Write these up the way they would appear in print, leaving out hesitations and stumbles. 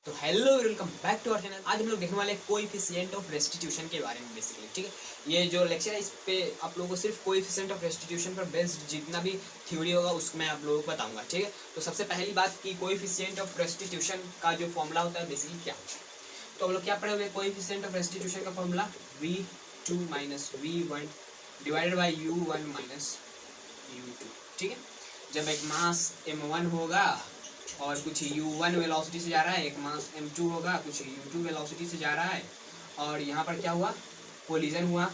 तो hello welcome back to our channel. आज हम लोग देखने वाले हैं कोएफिशिएंट ऑफ रेस्टिट्यूशन के बारे में बेसिकली, ठीक है। ये जो लेक्चर है इस पे आप लोगों को सिर्फ कोएफिशिएंट ऑफ रेस्टिट्यूशन पर बेस्ड जितना भी थ्योरी होगा उसको मैं आप लोगों को बताऊंगा, ठीक है। तो सबसे पहली बात कि कोएफिशिएंट ऑफ रेस्टिट्यूशन का जो फॉर्मूला होता है बेसिकली क्या होता है। तो हम लोग क्या पढ़े हुए, कोएफिशिएंट ऑफ रेस्टिट्यूशन का formula v2 minus v1 divided by u1 minus u2, ठीक है। जब एक मास m1 होगा और कुछ u1 वेलोसिटी से जा रहा है, एक मास m2 होगा, कुछ u2 वेलोसिटी से जा रहा है, और यहाँ पर क्या हुआ, कोलिजन हुआ,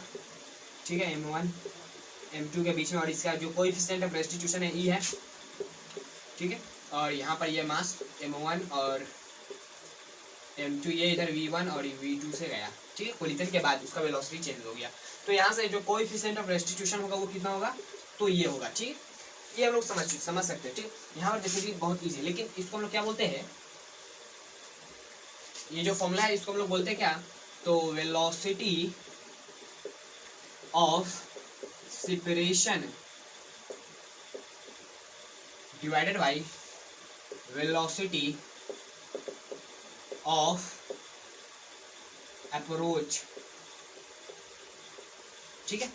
ठीक है, m1 m2 के बीच में, और इसका जो कोएफिशिएंट ऑफ रेस्टिट्यूशन है e है, ठीक है। और यहाँ पर ये मास m1 और m2 ये इधर v1 और v2 से गया, ठीक है। कोलिजन के बाद उसका वेलोसिटी चेंज हो गया, तो यहाँ से जो कोएफिशिएंट ऑफ रेस्टिट्यूशन होगा वो कितना होगा, तो ये होगा, ठीक है। ये हम लोग समझ सकते हैं, ठीक है। यहाँ पर बेसिकली बहुत ईजी है, लेकिन इसको हम लोग क्या बोलते हैं, ये जो फॉर्मूला है इसको हम लोग बोलते हैं क्या, तो velocity of separation divided by velocity of approach, ठीक है।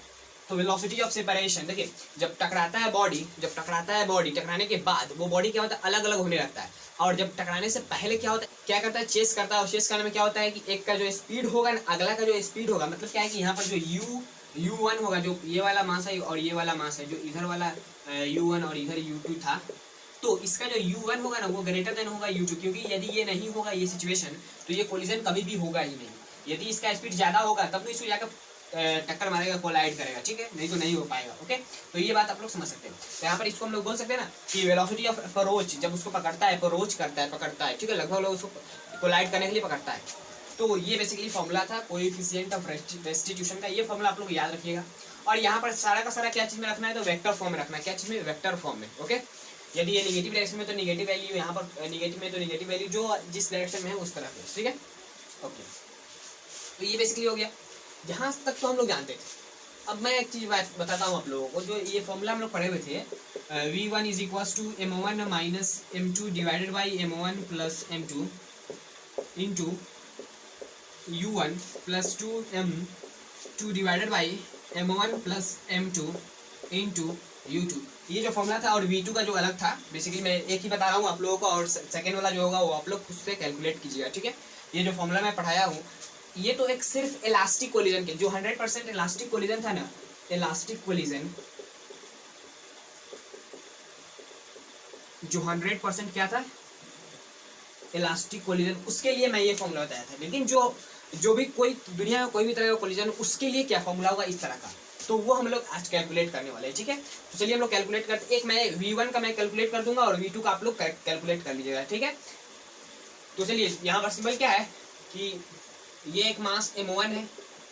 तो वेलोसिटी ऑफ सेपरेशन, देखिए जब टकराता है बॉडी, टकराने के बाद वो बॉडी क्या होता है, अलग अलग होने लगता है। और जब टकराने से पहले क्या होता है, क्या करता है, चेस करता है। और चेस करने में क्या होता है कि एक का जो स्पीड होगा ना, अगला का जो स्पीड होगा, मतलब क्या है कि यहाँ पर जो u1 होगा, जो ये वाला मास है और ये वाला मास है, जो इधर वाला u1 और इधर u2 था, तो इसका जो u1 होगा ना वो ग्रेटर देन होगा u2, क्योंकि यदि ये नहीं होगा ये सिचुएशन, तो ये कोलिजन कभी भी होगा ही नहीं। यदि इसका स्पीड ज्यादा होगा तब तो इसको जाकर टक्कर मारेगा, कोलाइड करेगा, ठीक है, नहीं तो नहीं हो पाएगा, ओके। तो ये बात आप लोग समझ सकते हैं। तो यहाँ पर इसको हम लोग बोल सकते हैं ना कि वेलोसिटी ऑफ अप्रोच, जब उसको पकड़ता है, ठीक है, लगभग लोग उसको कोलाइड करने के लिए पकड़ता है। तो ये बेसिकली फॉर्मूला था कोएफिशिएंट ऑफ रेस्टिट्यूशन का। ये फॉर्मूला आप लोग याद रखिएगा। और यहाँ पर सारा का सारा क्या चीज में रखना है, तो वेक्टर फॉर्म में रखना है। क्या चीज में, वेक्टर फॉर्म में, ओके। यदि ये निगेटिव डायरेक्शन में तो निगेटिव वैल्यू, यहाँ पर निगेटिव में तो निगेटिव वैल्यू, जो जिस डायरेक्शन में है उस तरफ है, ठीक है, ओके। तो ये बेसिकली हो गया, जहाँ तक तो हम लोग जानते थे। अब मैं एक चीज बताता हूँ आप लोगों को, जो ये फॉर्मूला हम लोग पढ़े हुए थे, v1 is equals to m1 minus m2 divided by m1 plus m2 into u1 plus 2m2 divided by m1 plus m2 into u2। ये जो फॉर्मूला था, और v2 का जो अलग था, बेसिकली मैं एक ही बता रहा हूँ आप लोगों को, और सेकेंड वाला जो होगा वो आप लोग खुद से कैलकुलेट कीजिएगा, ठीक है। ये जो फॉर्मूला मैं पढ़ाया हूँ, ये तो एक सिर्फ इलास्टिक कोलिजन के, जो 100% इलास्टिक कोलिजन था ना, इलास्टिक कोलिजन जो 100% क्या था, इलास्टिक कोलिजन, उसके लिए मैं ये फॉर्मूला बताया था। लेकिन जो भी कोई दुनिया में कोई भी तरह का कोलिजन, उसके लिए क्या फॉर्मूला होगा इस तरह का, तो वो हम लोग आज कैलकुलेट करने वाले हैं, ठीक है। तो चलिए हम लोग कैलकुलेट करते, एक मैं v1 का मैं कैलकुलेट कर दूंगा और v2 का आप लोग कैलकुलेट कर लीजिएगा, ठीक है। तो चलिए यहाँ पर सिंबल क्या है कि ये एक मास m1 है,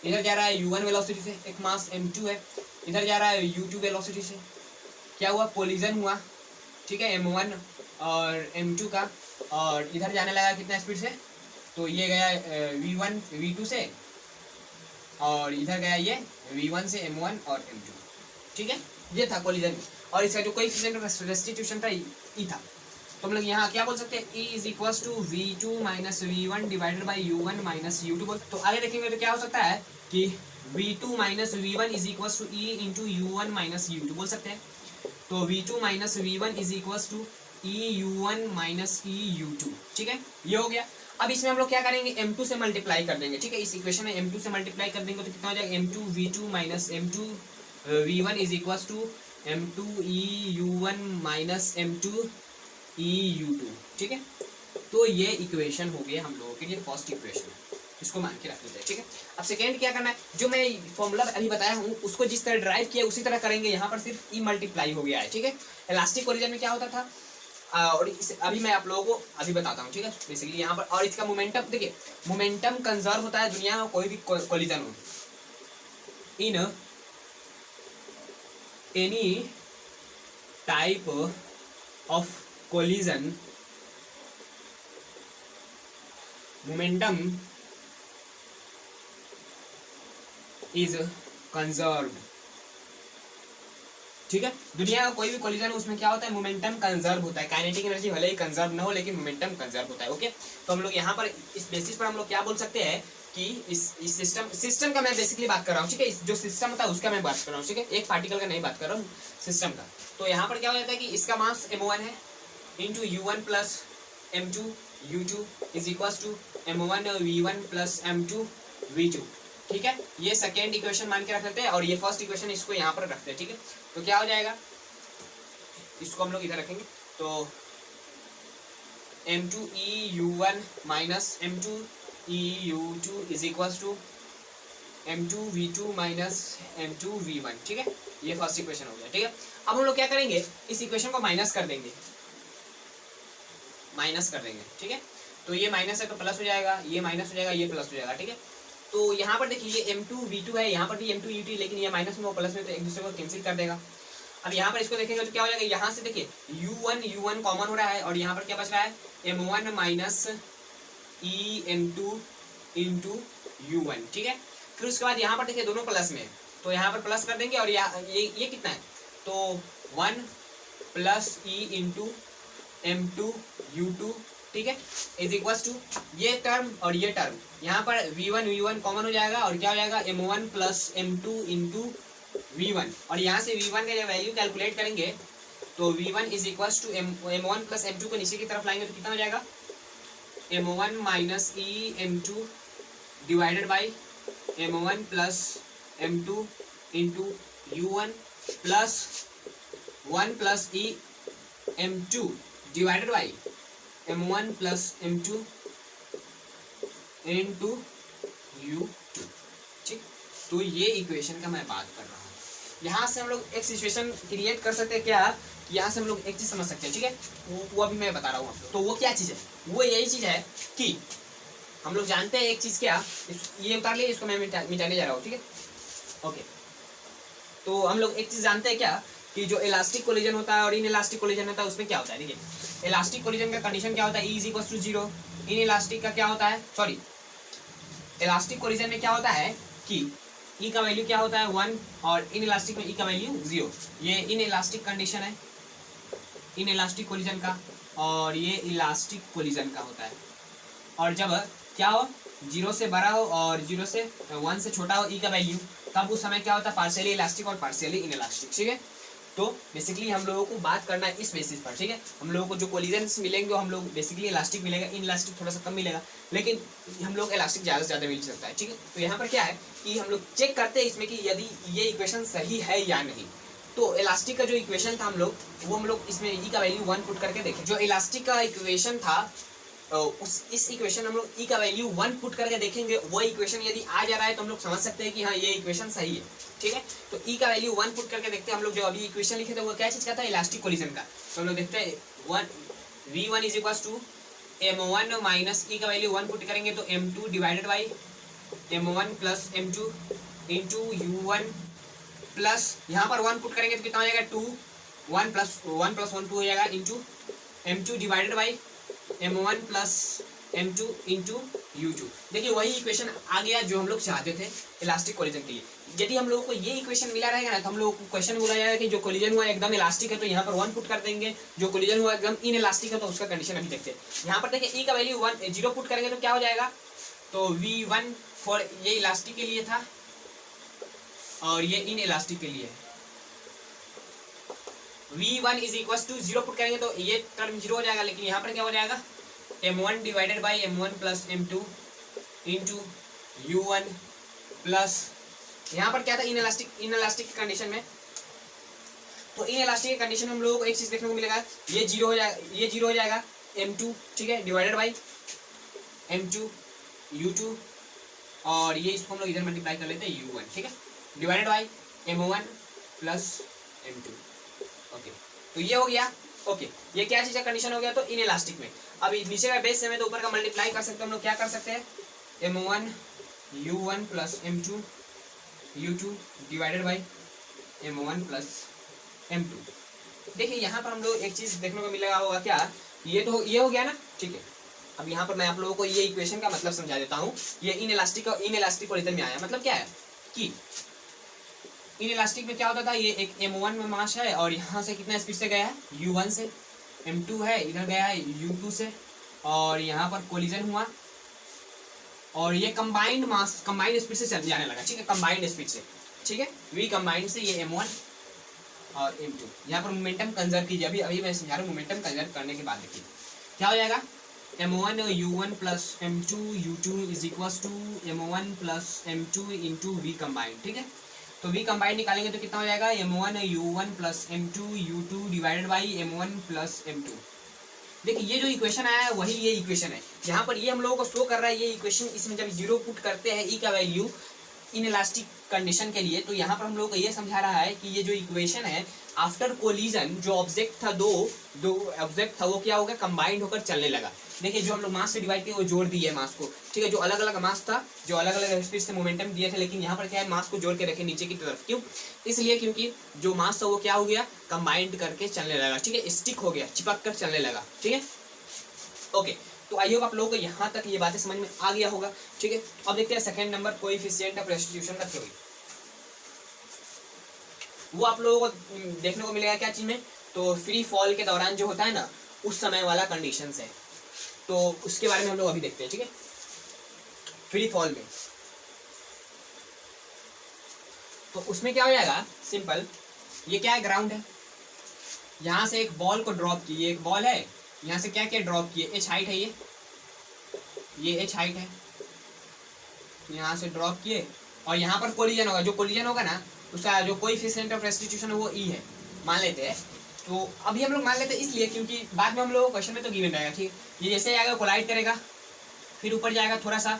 इधर जा रहा है u1 वेलोसिटी से, एक मास m2 है, इधर जा रहा है u2 वेलोसिटी से। क्या हुआ, कोलिजन हुआ, ठीक है, m1 और m2 का, और इधर जाने लगा कितना स्पीड से, तो ये गया v1 v2 से, और इधर गया ये v1 से m1 और m2, ठीक है। ये था कोलिजन, और इसका जो कोएफिशिएंट ऑफ रेस्टिट्यूशन था ई था। तो हम लोग यहाँ क्या बोल सकते हैं, E is equals to v2 minus v1 divided by u1 minus u2 बोल। तो आगे देखेंगे तो क्या हो सकता है कि v2 minus v1 is equals to E into u1 minus u2 बोल सकते हैं। तो v2 minus v1 is equals to E u1 minus E u2, ठीक है, ये हो गया। अब इसमें हम लोग क्या करेंगे, m2 से मल्टीप्लाई कर देंगे, ठीक है। इस इक्वेशन में m2 से मल्टीप्लाई कर देंगे तो कितना हो जाएगा, m2 v2 minus m2 v1 is equals to m2 E u1 minus m2 EU2, ठीक है। तो ये इक्वेशन हो गया हम लोगों के लिए फर्स्ट इक्वेशन, इसको मान के रख लेते हैं, ठीक है। अब सेकेंड क्या करना है, जो मैं फॉर्मूला अभी बताया हूँ उसको जिस तरह ड्राइव किया उसी तरह करेंगे। यहाँ पर सिर्फ ई मल्टीप्लाई हो गया है, ठीक है। इलास्टिक कोलिजन में क्या होता था, और अभी मैं आप लोगों को अभी बताता हूँ, ठीक है। बेसिकली यहाँ पर, और इसका मोमेंटम देखिए, मोमेंटम कंजर्व होता है दुनिया में कोई भी कोलिजन हो, in any type of collision momentum is conserved ठीक है, दुनिया का कोई भी कोलिजन उसमें क्या होता है, मोमेंटम कंजर्व होता है, काइनेटिक एनर्जी भले ही कंजर्व ना हो लेकिन मोमेंटम कंजर्व होता है। ओके, तो हम लोग यहाँ पर इस बेसिस पर हम लोग क्या बोल सकते हैं कि इस सिस्टम का मैं बेसिकली बात कर रहा हूँ, ठीक है, जो सिस्टम होता है उसका मैं बात कर रहा हूँ, ठीक है, एक पार्टिकल का नहीं बात कर रहा हूँ, सिस्टम का। तो यहाँ पर क्या हो जाता है कि इसका मास m1 है into u1 plus m2 u2 is equal to m1 v1 plus m2 v2। ठीक है, ये सेकेंड इक्वेशन मान के रख लेते हैं और ये फर्स्ट इक्वेशन इसको यहाँ पर रखते हैं। ठीक है, तो क्या हो जाएगा, इसको हम लोग इधर रखेंगे, तो m2e(u1) minus m2e(u2) is equal to m2v2 minus m2v1। ठीक है, ये फर्स्ट इक्वेशन हो गया। ठीक है, अब हम लोग क्या करेंगे, इस इक्वेशन को माइनस कर देंगे, ठीक है, तो ये माइनस है तो प्लस हो जाएगा, ये माइनस हो जाएगा, ये प्लस हो जाएगा। ठीक है, तो यहाँ पर देखिए ये m2v2 है, यहाँ पर भी m2u2, लेकिन ये माइनस में वो प्लस में तो एक दूसरे को कैंसिल कर देगा। अब यहाँ पर इसको देखेंगे तो क्या हो जाएगा, यहाँ से देखिए u1 कॉमन हो रहा है और यहाँ पर क्या बच रहा है m1 minus em2 into u1। ठीक है, फिर उसके बाद यहाँ पर देखिए दोनों प्लस में, तो यहाँ पर प्लस कर देंगे और ये कितना है, तो 1 plus e into m2 u2। ठीक है, इज इक्वल टू ये टर्म और ये टर्म, यहाँ पर v1 कॉमन हो जाएगा और क्या हो जाएगा m1 plus m2 into v1, और यहाँ से v1 का जब वैल्यू कैलकुलेट करेंगे तो v1 is equal to m1 plus m2 को नीचे की तरफ लाएंगे तो कितना हो जाएगा m1 minus e m2 divided by m1 plus m2 into u1 plus 1 plus e m2 divided by m1 plus m2 into u2। ठीक, तो ये इक्वेशन का मैं बात कर रहा हूँ। यहाँ से हम लोग एक सिचुएशन क्रिएट कर सकते हैं क्या, यहाँ से हम लोग एक चीज समझ सकते हैं। ठीक है, वो अभी मैं बता रहा हूँ आपको। तो वो क्या चीज़ है, वो यही चीज़ है कि हम लोग जानते हैं एक चीज़ क्या, ये उतार लिए, इसको मैं मिटाने जा रहा हूँ। ठीक है, ओके, तो हम लोग एक चीज़ जानते हैं क्या कि जो इलास्टिक कोलिजन होता है और इन इलास्टिक कोलिजन होता है उसमें क्या होता है। देखिए, इलास्टिक कोलिजन का कंडीशन क्या होता है, E is equal to 0। Inelastic का क्या होता है, सॉरी, इलास्टिक कोलिजन में क्या होता है कि ई का वैल्यू क्या होता है 1 और इन इलास्टिक में ई का वैल्यू 0। ये इन इलास्टिक कंडीशन है, इन इलास्टिक कोलिजन का, और ये इलास्टिक कोलिजन का होता है। और जब क्या हो, 0 से बड़ा हो और 0 से 1 से छोटा हो ई का वैल्यू, तब उस समय क्या होता है पार्शियली इलास्टिक और पार्शियली इन इलास्टिक। ठीक है, तो बेसिकली हम लोगों को बात करना है इस बेसिस पर। ठीक है, हम लोगों को जो कोलिजन्स मिलेंगे वो हम लोग बेसिकली इलास्टिक मिलेगा, इन इलास्टिक थोड़ा सा कम मिलेगा, लेकिन हम लोग इलास्टिक ज़्यादा से ज़्यादा मिल सकता है। ठीक है, तो यहाँ पर क्या है कि हम लोग चेक करते हैं इसमें कि यदि ये इक्वेशन सही है या नहीं। तो इलास्टिक का जो इक्वेशन था हम लोग इसमें ई का वैल्यू 1 पुट करके देखें। जो इलास्टिक का इक्वेशन था इस इक्वेशन हम लोग ई का वैल्यू 1 पुट करके देखेंगे, वो इक्वेशन यदि आ जा रहा है तो हम लोग समझ सकते हैं कि हाँ ये इक्वेशन सही है। ठीक है, तो ई का वैल्यू 1 पुट करके देखते हैं। हम लोग जो अभी इक्वेशन लिखे थे वो क्या चीज़ का था, इलास्टिक कोलिजन का। तो हम लोग देखते हैं v1 is equal to m1 minus e का वैल्यू 1 पुट करेंगे तो m2 divided by m1 plus m2 into u1 plus यहाँ पर 1 पुट करेंगे तो कितना हो जाएगा 2, 1 प्लस 1 2 हो जाएगा into m2 divided by m1 plus m2 into u2। देखिए वही इक्वेशन आ गया जो हम लोग चाहते थे इलास्टिक कोलिजन के लिए। यदि हम लोगों को ये इक्वेशन मिला रहेगा ना तो हम लोग को क्वेश्चन बोला जाएगा कि जो कोलिजन हुआ एकदम इलास्टिक है तो यहाँ पर 1 पुट कर देंगे, जो कोलिजन हुआ एकदम इन इलास्टिक है तो उसका कंडीशन अभी देखते हैं। यहाँ पर देखिए ई का वैल्यू 0 पुट करेंगे तो क्या हो जाएगा, तो v1 फॉर ये इलास्टिक के लिए था और ये इन इलास्टिक के लिए है। v1 is equal to 0 put करेंगे तो ये टर्म 0 हो जाएगा, लेकिन यहाँ पर क्या हो जाएगा m1 divided by m1 plus m2 into u1 plus यहाँ पर क्या था इन इलास्टिक कंडीशन में। तो इन इलास्टिक कंडीशन में हम लोगों को एक चीज देखने को मिलेगा, ये 0 हो जाएगा, ये 0 हो जाएगा m2। ठीक है, डिवाइडेड बाई m2 u2 और ये इसको हम लोग इधर मल्टीप्लाई कर लेते हैं u1। ठीक है, divided by m1 plus m2। Okay, तो ये हो गया। ओके, ये क्या चीज़ का कंडीशन हो गया, तो इन इलास्टिक में। अब नीचे का बेस है तो ऊपर का मल्टीप्लाई कर सकते हैं। हम लोग क्या कर सकते हैं m1 u1 plus m2 u2 divided by m1 plus m2। देखिए यहाँ पर हम लोग एक चीज़ देखने को मिलेगा होगा क्या, ये हो गया ना। ठीक है, अब यहाँ पर मैं आप लोगों को ये इक्वेशन का मतलब समझा देता हूँ। ये इन इलास्टिक कोलिजन में आया, मतलब क्या है कि इन इलास्टिक में क्या होता था, ये एक m1 में मास है और यहाँ से कितना स्पीड से गया है, u1 से, m2 है इधर गया है u2 से, और यहाँ पर कोलिजन हुआ और ये कंबाइंड मास कंबाइंड स्पीड से चल जाने लगा, ठीक है, कंबाइंड स्पीड से, ठीक है, v कंबाइंड से ये m1 और m2। यहाँ पर मोमेंटम कंजर्व कीजिए, अभी अभी मैं समझा रहा हूँ, मोमेंटम कंजर्व करने के बाद देखिए क्या हो जाएगा, m1 u1 plus m2 u2 is equals to m1 plus m2 into V combined, ठीक है। तो वी कंबाइंड निकालेंगे तो कितना हो जाएगा, m1 u1 plus m2 u2 divided by m1 plus m2। देखिए ये जो इक्वेशन आया है वही ये इक्वेशन है, यहाँ पर ये हम लोगों को शो कर रहा है ये इक्वेशन। इसमें जब जीरो पुट करते हैं ई का वैल्यू इन इलास्टिक कंडीशन के लिए, तो यहाँ पर हम लोग को ये समझा रहा है कि ये जो इक्वेशन है आफ्टर कोलिजन जो ऑब्जेक्ट था, दो ऑब्जेक्ट था, वो क्या हो गया, कंबाइंड होकर चलने लगा। देखिए जो हम लोग मास से डिवाइड किए वो जोड़ दिए मास को, ठीक है, जो अलग अलग मास था, जो अलग अलग स्पीड से मोमेंटम दिए थे, लेकिन यहाँ पर क्या है, मास को जोड़ के रखे नीचे की तरफ। क्यों, इसलिए क्योंकि जो मास था वो क्या हो गया, कंबाइंड करके चलने लगा, ठीक है, स्टिक हो गया, चिपक कर चलने लगा, ठीक है। ओके, तो आई होप आप लोगों को यहाँ तक ये बातें समझ में आ गया होगा, ठीक है। अब देखते हैं second number, coefficient of restitution का थ्योरी। वो आप लोगों को देखने को मिलेगा क्या चीज में, तो फ्री फॉल के दौरान जो होता है ना, उस समय वाला कंडीशन है, तो उसके बारे में हम लोग अभी देखते हैं, ठीक है। फ्री फॉल में तो उसमें क्या हो जाएगा, सिंपल, ये क्या है, ग्राउंड है, यहाँ से एक बॉल को ड्रॉप किए, एक बॉल है, यहाँ से क्या क्या ड्रॉप किए, h हाइट है, ये h हाइट है, यहाँ से ड्रॉप किए और यहाँ पर कोलिजन होगा, जो कोलिजन होगा ना उसका जो कोएफिशिएंट ऑफ रेस्टिट्यूशन है वो e है, मान लेते हैं। तो अभी हम लोग मान लेते हैं इसलिए क्योंकि बाद में हम लोग क्वेश्चन में तो गिवन रहेगा, ठीक, ये जैसे आएगा कोलाइड करेगा, फिर ऊपर जाएगा थोड़ा सा,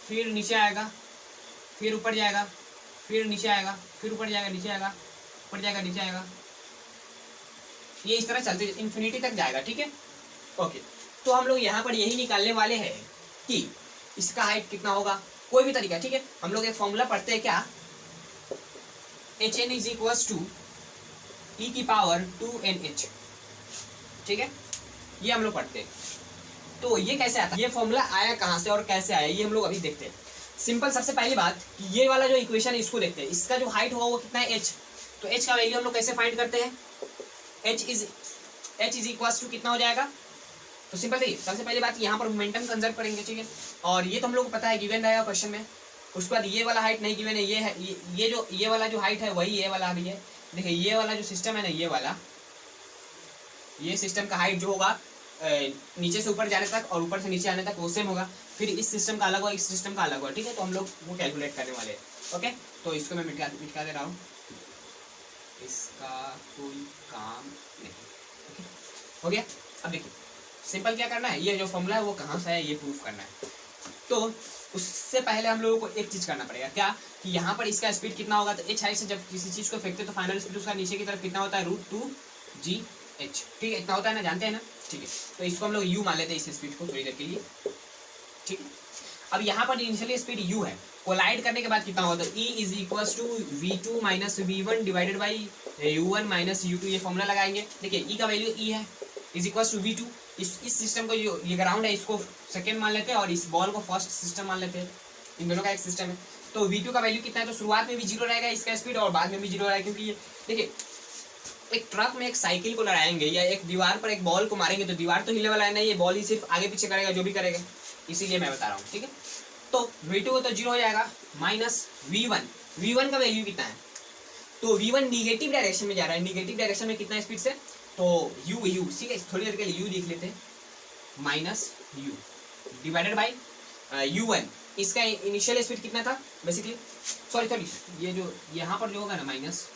फिर नीचे आएगा, फिर ऊपर जाएगा, फिर नीचे आएगा, फिर ऊपर जाएगा, नीचे आएगा, ऊपर जाएगा, नीचे आएगा, ये इस तरह चलते इन्फिनिटी तक जाएगा, ठीक है। ओके, तो हम लोग यहाँ पर यही निकालने वाले हैं कि इसका हाइट कितना होगा, कोई भी तरीका, ठीक है। हम लोग एक फॉर्मूला पढ़ते हैं क्या, hn इज इक्वल्स टू ई की पावर 2nh, ठीक है, ये हम लोग पढ़ते हैं। तो ये कैसे आता है, ये फॉर्मूला आया कहाँ से और कैसे आया, ये हम लोग अभी देखते हैं। सिंपल, सबसे पहली बात, ये वाला जो इक्वेशन है इसको देखते हैं, इसका जो हाइट होगा वो कितना है, h। तो h का वैल्यू हम लोग कैसे फाइंड करते हैं, h इज इक्वल्स टू कितना हो जाएगा, तो सिंपल देखिए, सबसे पहली बात यहाँ पर मोमेंटम कंजर्व करेंगे, ठीक है, और ये तो हम लोग को पता है, गिवन रहेगा क्वेश्चन में। उसके बाद ये वाला हाइट नहीं गिवन है, ये है, ये वाला जो हाइट है वही ये वाला भी है। देखिए ये वाला जो सिस्टम है ना, ये वाला, ये सिस्टम का हाइट जो होगा नीचे से ऊपर जाने तक और ऊपर से नीचे आने तक वो सेम होगा, फिर इस सिस्टम का अलग होगा, इस सिस्टम का अलग होगा, ठीक है। तो हम लोग वो कैलकुलेट करने वाले हैं, ओके। तो इसको मैं मिटा दे रहा हूँ, इसका कोई काम नहीं, ओके, हो गया। अब देखिए सिंपल क्या करना है, ये जो फॉर्मूला है वो कहाँ से है ये प्रूफ करना है। तो उससे पहले हम लोगों को एक चीज़ करना पड़ेगा, क्या, कि यहाँ पर इसका स्पीड कितना होगा, तो h हाइट से जब किसी चीज़ को फेंकते तो फाइनल स्पीड उसका नीचे की तरफ कितना होता है, √2gh, ठीक है, इतना होता है ना, जानते हैं ना, ठीक है। तो इसको हम लोग u मान लेते हैं, इस स्पीड को थोड़ी देर के लिए, ठीक है। अब यहाँ पर इनिशियली स्पीड u है, कोलाइड करने के बाद कितना होगा, तो e is equals to v2 minus v1 divided by u1 minus u2, ये फॉर्मूला लगाएंगे। देखिए e का वैल्यू e है, इज इक्वल्स टू v2, इस सिस्टम को जो ये ग्राउंड है इसको सेकंड मान लेते हैं और इस बॉल को फर्स्ट सिस्टम मान लेते हैं, इन दोनों का एक सिस्टम है। तो v2 का वैल्यू कितना है, तो शुरुआत में भी जीरो रहेगा इसका स्पीड और बाद में भी जीरो रहेगा, क्योंकि ये देखिए एक ट्रक में एक साइकिल को लड़ाएंगे या एक दीवार पर एक बॉल को मारेंगे तो दीवार तो हिले वाला है नहीं, ये बॉल ही सिर्फ आगे पीछे करेगा जो भी करेगा, इसीलिए मैं बता रहा हूँ, ठीक है। तो v2 तो जीरो हो जाएगा, माइनस v1 का वैल्यू कितना है, तो v1 निगेटिव डायरेक्शन में जा रहा है, निगेटिव डायरेक्शन में कितना स्पीड से, तो u ठीक है, थोड़ी देर के लिए u लिख लेते हैं, minus u divided by u1, इसका इनिशियल स्पीड कितना था बेसिकली, सॉरी ये जो यहाँ पर जो होगा ना माइनस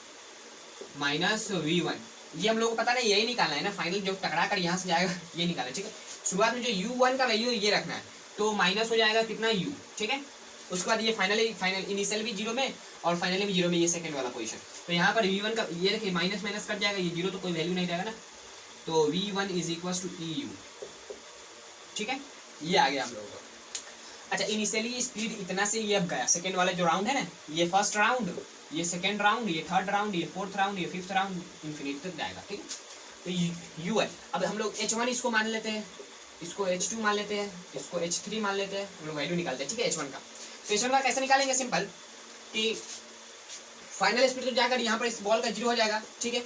v1, ये हम लोग को पता नहीं, यही निकालना है ना, फाइनल जो टकरा कर यहाँ से जाएगा ये निकालना है, ठीक है। शुरुआत में जो u1 का वैल्यू ये रखना है, तो माइनस हो जाएगा कितना u, ठीक है। उसके बाद ये फाइनल इनिशियल भी जीरो में और फाइनली भी जीरो में, ये सेकंड वाला पोजीशन। तो यहाँ पर v1 का ये देखिए माइनस माइनस कट जाएगा, ये जीरो तो कोई वैल्यू नहीं रहेगा ना, तो v1 is equals to eu, ठीक है, ये आ गया हम लोगों को। अच्छा, इनिशियली स्पीड इतना से ये अब गया, सेकंड वाला जो राउंड है ना, ये फर्स्ट राउंड, ये सेकंड राउंड, ये थर्ड राउंड, ये फोर्थ राउंड, ये फिफ्थ राउंड, इन्फिनिटी तक जाएगा, ठीक है। तो u है, अब हम लोग h1 इसको मान लेते हैं, इसको h2 मान लेते हैं, इसको h3 मान लेते हैं, हम लोग वैल्यू निकालते हैं, ठीक है, h1 का। तो h1 का कैसे निकालेंगे, सिंपल, कि फाइनल स्पीड तो जाकर यहाँ पर इस बॉल का 0 हो जाएगा, ठीक है।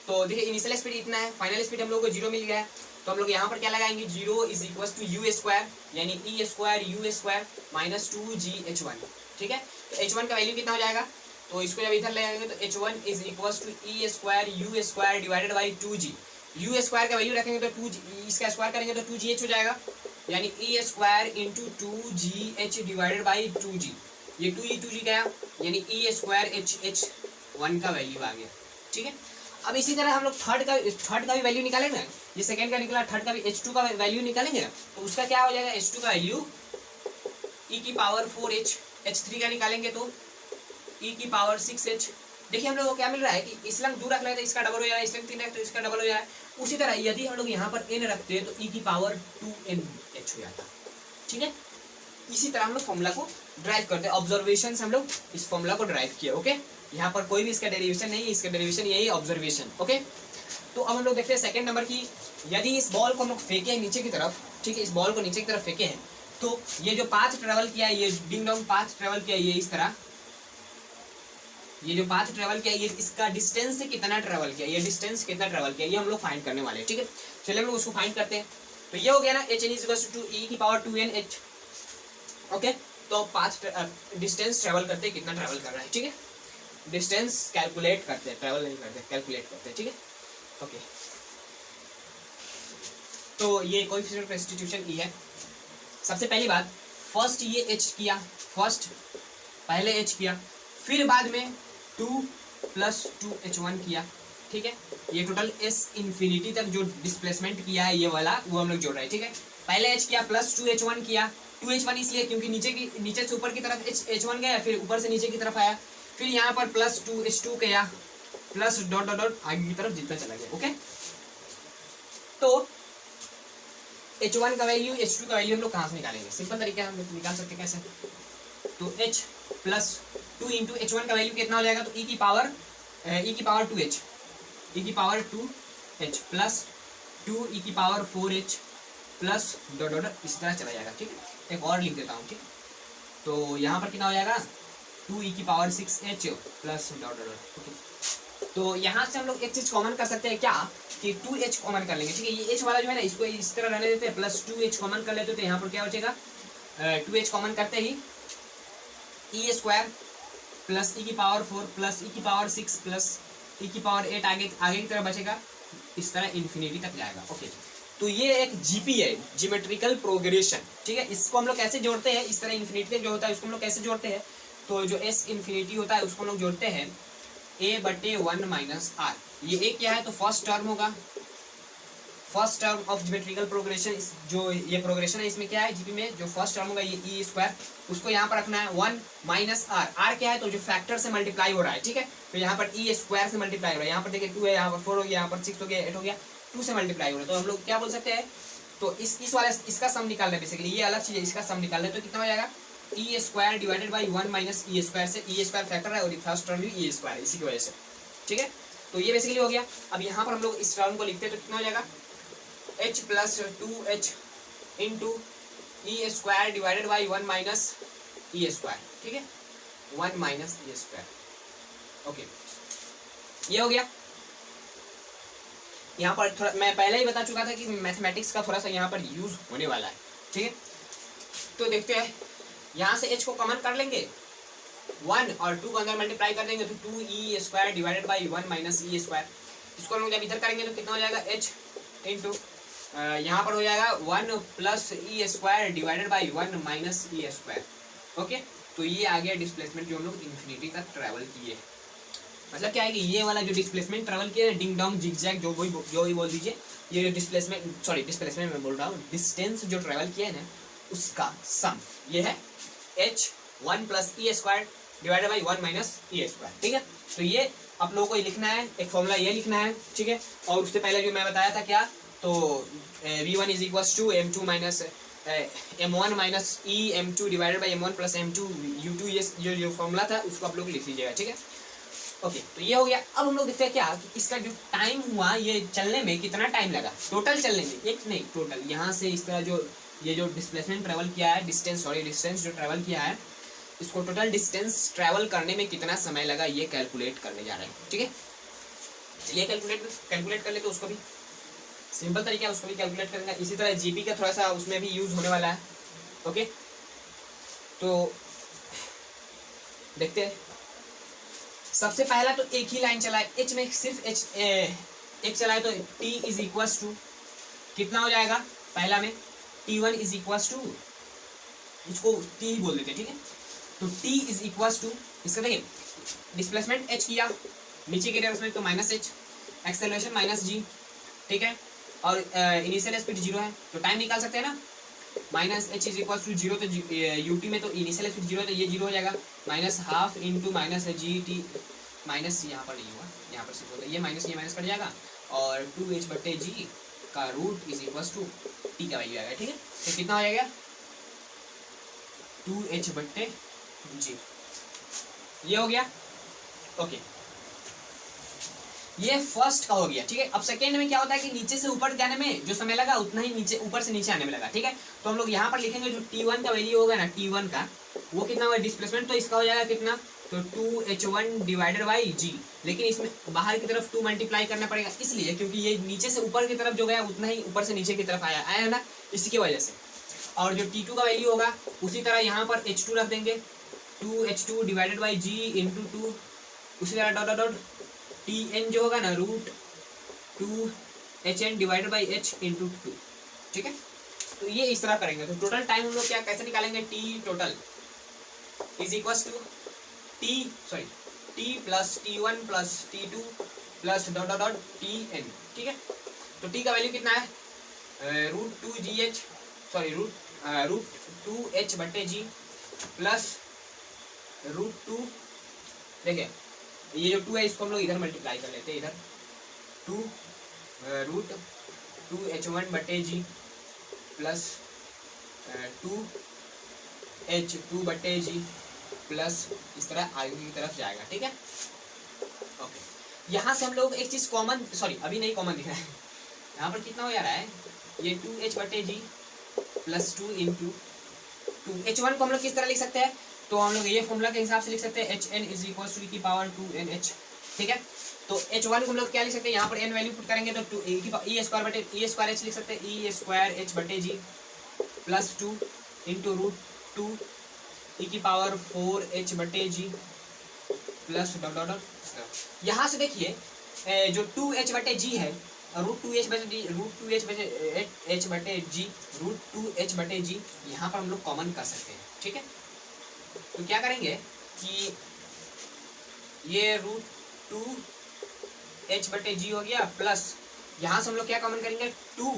तो देखिए इनिशियल स्पीड इतना है, फाइनल स्पीड हम लोग को 0 मिल गया है, तो हम लोग यहाँ पर क्या लगाएंगे, 0 is equal to u square, यानी e square you square minus 2gh1, ठीक है। तो h1 का वैल्यू कितना हो जाएगा, तो इसको जब इधर ले आएंगे तो h1 is equal to E square you square divided by 2g, U square का वैल्यू रखेंगे तो 2g, इसका स्क्वायर करेंगे तो 2gh हो जाएगा, यानी e square into 2gh divided by 2g, ये 2g गया, यानी ई स्क्वायर h1 का वैल्यू आ गया, ठीक है। अब इसी तरह हम लोग थर्ड का भी वैल्यू निकालेंगे, ये सेकंड का निकला, थर्ड का भी h2 का वैल्यू निकालेंगे, तो उसका क्या हो जाएगा, h2 का वैल्यू e की पावर 4h, h3 का निकालेंगे तो e की पावर 6h। देखिए हम लोग को क्या मिल रहा है कि इस लंग 2 रख लेते तो इसका डबल हो जाएगा, इस लंग 3 रखते तो इसका डबल हो जाएगा। उसी तरह यदि हम लोग यहाँ पर n रखते हैं तो e की पावर 2nh हो जाता, ठीक है। इसी तरह हम लोग फॉर्मूला को ड्राइव करते हैं, ऑब्जर्वेशन से हम लोग इस फॉर्मूला को ड्राइव किया, ओके। यहाँ पर कोई भी इसका डेरिवेशन नहीं है, इसका डेरिवेशन यही ऑब्जर्वेशन, ओके। तो अब हम लोग देखते हैं सेकंड नंबर की, यदि इस बॉल को हम लोग फेंके नीचे की तरफ, ठीक है, इस बॉल को नीचे की तरफ फेंके हैं, तो ये जो पाथ ट्रेवल किया है, ये डिंग डोंग पाथ ट्रेवल किया है, ये इस तरह, ये जो पाथ ट्रेवल किया ये इसका डिस्टेंस से कितना ट्रेवल किया, ये डिस्टेंस कितना ट्रेवल किया, ये हम लोग फाइंड करने वाले हैं, ठीक है। चलिए हम लोग उसको फाइंड करते हैं। तो ये हो गया ना, h n equals to e की पावर 2nh, ओके। तो पाथ डिस्टेंस ट्रेवल करते हैं, कितना ट्रेवल कर रहा है, ठीक है। डिस्टेंस कैलकुलेट करते हैं, ट्रेवल नहीं करते, कैलकुलेट करते हैं, ठीक है, ओके। तो ये कोएफिशिएंट ऑफ सब्स्टिट्यूशन ई है। सबसे पहली बात, फर्स्ट ये h किया, फर्स्ट पहले h किया, फिर बाद में 2 + 2h1 किया, ठीक है। ये टोटल s इंफिनिटी तक जो डिस्प्लेसमेंट किया है ये वाला, वो हम लोग जोड़ रहे हैं, ठीक है। पहले h किया प्लस 2h1 किया, 2h1 इसलिए क्योंकि नीचे से ऊपर की तरफ h1 गया, फिर ऊपर से नीचे की तरफ आया, फिर यहाँ पर प्लस 2h2 किया, प्लस डॉट डॉट डॉट आगे की तरफ जितना चला गया, ओके। तो h1 का वैल्यू h2 का वैल्यू हम लोग कहाँ से निकालेंगे, सिंपल तरीका हम लोग निकाल सकते हैं, कैसे, तो h प्लस 2 इंटू h1 का वैल्यू कितना हो जाएगा, तो e की पावर 2h, e की पावर 2h प्लस 2 e की power 4h plus dot dot इस तरह चला जाएगा, ठीक है। एक और लिख देता हूँ, ठीक। तो यहाँ पर कितना हो जाएगा, 2 e की power 6h plus dot dot, okay. तो यहाँ से हम लोग एक चीज कॉमन कर सकते हैं, क्या कि 2h कॉमन कर लेंगे, ठीक है। ये h वाला जो है ना, इसको इस तरह रहने देते हैं, प्लस 2h कॉमन कर लेते, तो यहाँ पर क्या बचेगा, 2h कॉमन करते ही e स्क्वायर प्लस e की पावर 4 प्लस e की पावर 6 प्लस e की पावर 8 आगे की तरफ बचेगा, इस तरह इन्फिनिटी तक जाएगा, ओके। तो ये एक जीपी है, ज्योमेट्रिकल प्रोग्रेशन, ठीक है। इसको हम लोग कैसे जोड़ते हैं, इस तरह इन्फिनिटी तक जो होता है उसको हम लोग कैसे जोड़ते हैं, तो जो s इन्फिनिटी होता है उसको हम लोग जोड़ते हैं a/1 माइनस r। ये a क्या है, तो फर्स्ट टर्म होगा, first term of geometrical progression, जो ये प्रोग्रेशन है इसमें क्या है, जीपी में जो फर्स्ट टर्म होगा ये ई स्क्वायर, उसको यहाँ पर रखना है 1 माइनस आर, आर क्या है, तो जो फैक्टर से मल्टीप्लाई हो रहा है, ठीक है। तो यहाँ पर ई स्क्वायर से मल्टीप्लाई हो रहा है, यहाँ पर देखिए 2 है, यहाँ पर 4 हो गया, यहाँ पर 6 हो गया, 8 हो गया, 2 से मल्टीप्लाई हो रहा है, तो हम लोग क्या बोल सकते हैं, तो इस वाला इसका सम निकाल रहे हैं बेसिकली, ये अलग चीज है, इसका सम निकाल रहे हैं, तो कितना हो जाएगा, e square divided by 1 minus e square, से ई स्क्वायर फैक्टर है और फर्स्ट टर्म भी ई स्क्वायर है, इसी की वजह से, ठीक है। तो ये बेसिकली हो गया। अब यहाँ पर हम लोग इस टर्म को लिखते हैं तो कितना हो जाएगा, h plus 2h into E square divided by 1 minus e square, ठीक है, 1 माइनस ई स्क्वायर, ओके। ये हो गया। यहाँ पर थोड़ा मैं पहले ही बता चुका था कि मैथमेटिक्स का थोड़ा सा यहाँ पर यूज होने वाला है, ठीक है। तो देखते हैं, यहाँ से h को कॉमन कर लेंगे, 1 और 2 को अंदर मल्टीप्लाई कर देंगे तो 2e square divided by 1 minus e square, इसको हम लोग जब इधर करेंगे तो कितना हो जाएगा, h इंटू यहाँ पर हो जाएगा 1 plus E square divided by 1 minus e square, okay. तो ये आ गया डिस्प्लेसमेंट जो हम लोग इन्फिनिटी तक ट्रैवल किए, मतलब क्या है कि ये वाला जो डिस्प्लेसमेंट ट्रैवल किया है, डिंग डोंग जिगजैग जो भी बोल दीजिए, ये जो डिस्प्लेसमेंट मैं बोल रहा हूँ, डिस्टेंस जो ट्रैवल किया है ना उसका सम ये है h1 plus E square divided by 1 minus e square, ठीक है। तो ये आप लोगों को ये लिखना है, एक फॉर्मूला ये लिखना है, ठीक है। और उससे पहले जो मैं बताया था क्या, तो v1 is equals to m2 minus m1 minus e m2 divided by m1 plus m2 u2, ये जो फॉर्मूला था उसको आप लोग लिख लीजिएगा, ठीक है, ओके। तो ये हो गया। अब हम लोग देखते हैं क्या कि इसका जो टाइम हुआ ये चलने में कितना टाइम लगा, टोटल चलने में, एक नहीं टोटल, यहाँ से इस तरह जो ये जो डिस्प्लेसमेंट ट्रेवल किया है, डिस्टेंस जो ट्रेवल किया है, इसको टोटल डिस्टेंस ट्रैवल करने में कितना समय लगा ये कैलकुलेट करने जा रहे हैं, ठीक है। चलिए कैलकुलेट कर ले, तो उसको भी सिंपल तरीका है, उसको भी कैलकुलेट करेंगे। इसी तरह जीपी का थोड़ा सा उसमें भी यूज होने वाला है। ओके, तो देखते हैं। सबसे पहला तो एक ही लाइन चला है, एच में सिर्फ एक चला है, तो टी इज इक्वल्स टू कितना हो जाएगा, पहला में T1 इज इक्वल्स टू, इसको टी ही बोल देते, ठीक है। तो T इज इक्वल्स टू, इसका देखिए डिस्प्लेसमेंट h किया नीचे की डायरेक्शन में, तो माइनस एच, एक्सेलरेशन माइनस जी, ठीक है। और इनिशियल स्पीड 0 है, तो टाइम निकाल सकते हैं ना, minus H is equal to 0, तो यूटी में तो इनिशियल स्पीड 0 है, तो ये 0 हो जाएगा, minus half into minus G T, minus यहाँ पर नहीं हुआ, यहाँ पर सिर्फ ये माइनस कट जाएगा, और 2h/g का root is equal to T का वैल्यू आएगा, ठीक है। तो कितना हो जाएगा 2h/g, ये हो गया। ओके, ये फर्स्ट का हो गया, ठीक है। अब सेकेंड में क्या होता है कि नीचे से ऊपर जाने में जो समय लगा उतना ही नीचे ऊपर से नीचे आने में लगा, ठीक है। तो हम लोग यहाँ पर लिखेंगे जो T1 का वैल्यू होगा ना, T1 का वो कितना होगा डिस्प्लेसमेंट, तो इसका हो जाएगा कितना, तो 2h1 डिवाइडेड बाई जी, लेकिन इसमें बाहर की तरफ 2 मल्टीप्लाई करना पड़ेगा, इसलिए क्योंकि ये नीचे से ऊपर की तरफ जो गया उतना ही ऊपर से नीचे की तरफ आया है ना, इसकी वजह से। और जो T2 का वैल्यू होगा उसी तरह यहाँ पर h2 रख देंगे, 2h2 divided by ji into 2, उसी तरह डॉट डॉट Tn जो होगा ना root 2hn divided by h into 2, ठीक है। तो ये इस तरह करेंगे। तो टोटल टाइम हम लोग क्या कैसे निकालेंगे, T total is equal to T plus T1 plus T2 plus dot dot dot Tn, ठीक है। तो T का वैल्यू कितना है, रूट 2h/g प्लस रूट 2, देखिए ये जो 2 है इसको हम लोग इधर मल्टीप्लाई कर लेते हैं, इधर 2 root 2h1/g plus 2h2/g plus इस तरह आगे की तरफ जाएगा, ठीक है। ओके, यहाँ से हम लोग एक चीज कॉमन, सॉरी अभी नहीं कॉमन दिख रहा है, यहाँ पर कितना हो जा रहा है, ये 2h/g प्लस 2 इंटू 2h1 को हम लोग किस तरह लिख सकते हैं, तो हम लोग ये फॉर्मूला के हिसाब से लिख सकते हैं, hn इज इक्वल टू की पावर 2nh, ठीक है। तो h1 को हम लोग क्या लिख सकते हैं, यहाँ पर n वैल्यू पुट करेंगे तो e स्क्वायर h लिख सकते हैं, e square h/g plus 2 into root 2 e की power 4h/g plus dot dot dot. यहाँ से देखिए जो 2h/g है, रूट 2h/g यहाँ पर हम लोग कॉमन कर सकते हैं, ठीक है। तो क्या करेंगे कि ये रूट 2h/g हो गया, प्लस यहाँ से हम लोग क्या कॉमन करेंगे, 2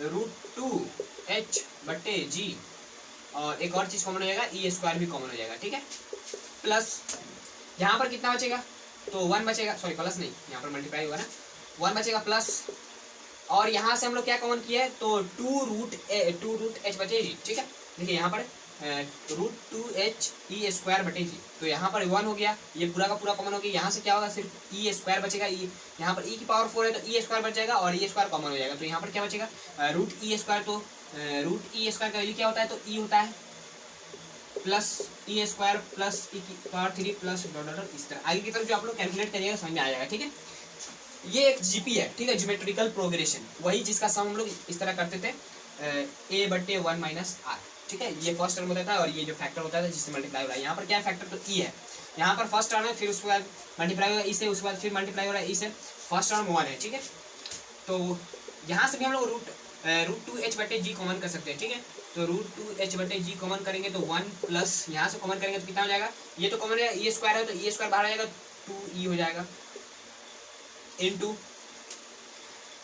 रूट 2h/g, और एक और चीज कॉमन हो जाएगा, ई स्क्वायर भी कॉमन हो जाएगा, ठीक है। प्लस यहाँ पर कितना बचेगा, तो 1 बचेगा, सॉरी प्लस नहीं, यहाँ पर मल्टीप्लाई होगा ना, 1 बचेगा प्लस, और यहाँ से हम लोग क्या कॉमन किया है, तो 2 रूट h बचेगी, ठीक है। देखिए यहाँ पर रूट 2h ई स्क्वायर बटे जी, तो यहाँ पर 1 हो गया, ये पूरा का पूरा कॉमन हो गया, यहाँ से क्या होगा, सिर्फ ई स्क्वायर बचेगा, यहाँ पर ई की पावर 4 है तो ई स्क्वायर बच जाएगा, और ई स्क्वायर कॉमन हो जाएगा, तो यहाँ पर क्या बचेगा, रूट ई स्क्वायर, तो रूट ई स्क्वायर का वैल्यू क्या होता है, तो ई होता है प्लस ई स्क्वायर प्लस ई की पावर 3 प्लस डॉट डॉट, इस तरह आगे की तरफ जो आप लोग कैलकुलेट करिएगा समझ में आ जाएगा, ठीक है। ये एक जीपी है, ठीक है, ज्योमेट्रिकल प्रोग्रेशन, वही जिसका सम हम लोग इस तरह करते थे, a/1 - r, ठीक है। ये फर्स्ट टर्म होता था, और ये जो फैक्टर होता था जिससे मल्टीप्लाई हो रहा है, यहाँ पर क्या है फैक्टर, तो ई है, यहाँ पर फर्स्ट टर्म है, फिर उसके बाद मल्टीप्लाई होगा ई से, उसके बाद फिर मल्टीप्लाई हो रहा है ई से, फर्स्ट टर्म 1 है, ठीक है। तो यहाँ से भी हम लोग रूट 2h/g कॉमन कर सकते हैं, ठीक है। तो रूट 2h/g कॉमन करेंगे तो 1 प्लस यहाँ से कॉमन करेंगे तो कितना हो जाएगा, ये तो कॉमन है, ई स्क्वायर है तो ई स्क्वायर बाहर आ जाएगा, 2e हो जाएगा इंटू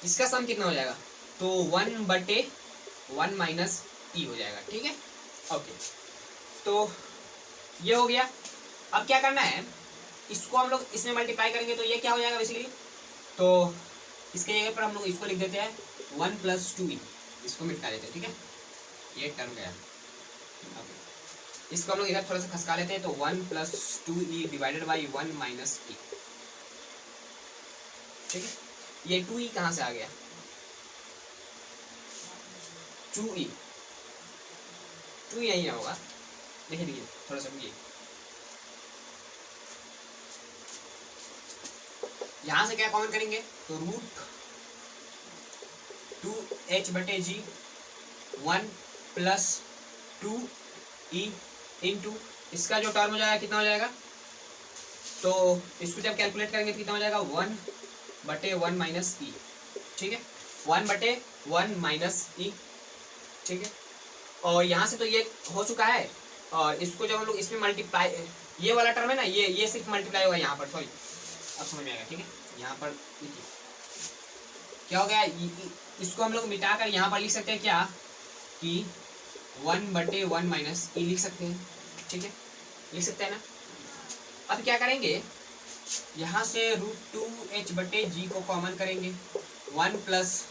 इसका सम कितना हो जाएगा, तो 1/1 - e हो जाएगा, ठीक है। ओके, तो ये हो गया। अब क्या करना है, इसको हम लोग इसमें मल्टीप्लाई करेंगे तो ये क्या हो जाएगा बेसिकली, तो इसके जगह पर हम लोग इसको लिख देते हैं 1 + 2e, इसको मिटा देते हैं, ठीक है, ये टर्म गया। ओके, इसको हम लोग इधर थोड़ा सा खसका लेते हैं, तो 1 + 2e डिवाइडेड बाई 1 - e, ठीक है। ये 2e कहाँ से आ गया, 2e यही होगा, देखिए देखिए थोड़ा समझिए, यहां से क्या कॉमन करेंगे तो root 2h/g 1 plus 2e into इसका जो टर्म हो जाएगा कितना हो जाएगा, तो इसको जब कैलकुलेट करेंगे तो कितना हो जाएगा 1/1 माइनस ई, ठीक है 1/1 माइनस ई, ठीक है। और यहाँ से तो ये हो चुका है, और इसको जब हम लोग इसमें मल्टीप्लाई, ये वाला टर्म है ना, ये सिर्फ मल्टीप्लाई होगा यहाँ पर, सॉरी अब समझ में आएगा, ठीक है। यहाँ पर देखिए क्या हो गया, इसको हम लोग मिटाकर यहाँ पर लिख सकते हैं क्या कि 1/1 माइनस ई लिख सकते हैं, ठीक है, लिख सकते हैं ना। अब क्या करेंगे, यहाँ से √2h/g को कॉमन करेंगे, 1 प्लस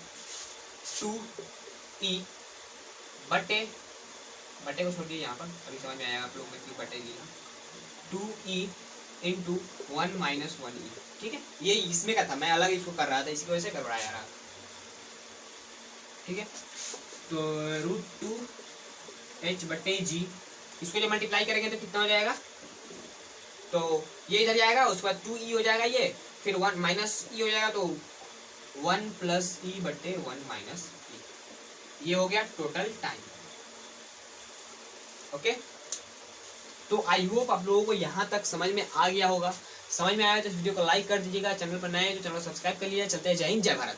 2e बटे को छोड़ दिए यहाँ पर, अभी समझ में आएगा आप लोग में क्यों बटे लिया, 2e इंटू 1 माइनस 1e, ठीक है। ये इसमें का था, मैं अलग इसको कर रहा था, इसी वजह से करवाया रहा, ठीक है। तो √2h/g इसको जब मल्टीप्लाई करेंगे तो कितना हो जाएगा, तो ये इधर जाएगा, उसके बाद 2e हो जाएगा, ये फिर 1 माइनस e हो जाएगा, तो 1 प्लस e/1 माइनस e, ये हो गया टोटल टाइम। ओके, तो आई होप आप लोगों को यहाँ तक समझ में आ गया होगा। समझ में आया तो इस वीडियो को लाइक कर दीजिएगा, चैनल पर नए हैं तो चैनल को सब्सक्राइब कर लीजिए। चलते हैं, जय हिंद जय भारत।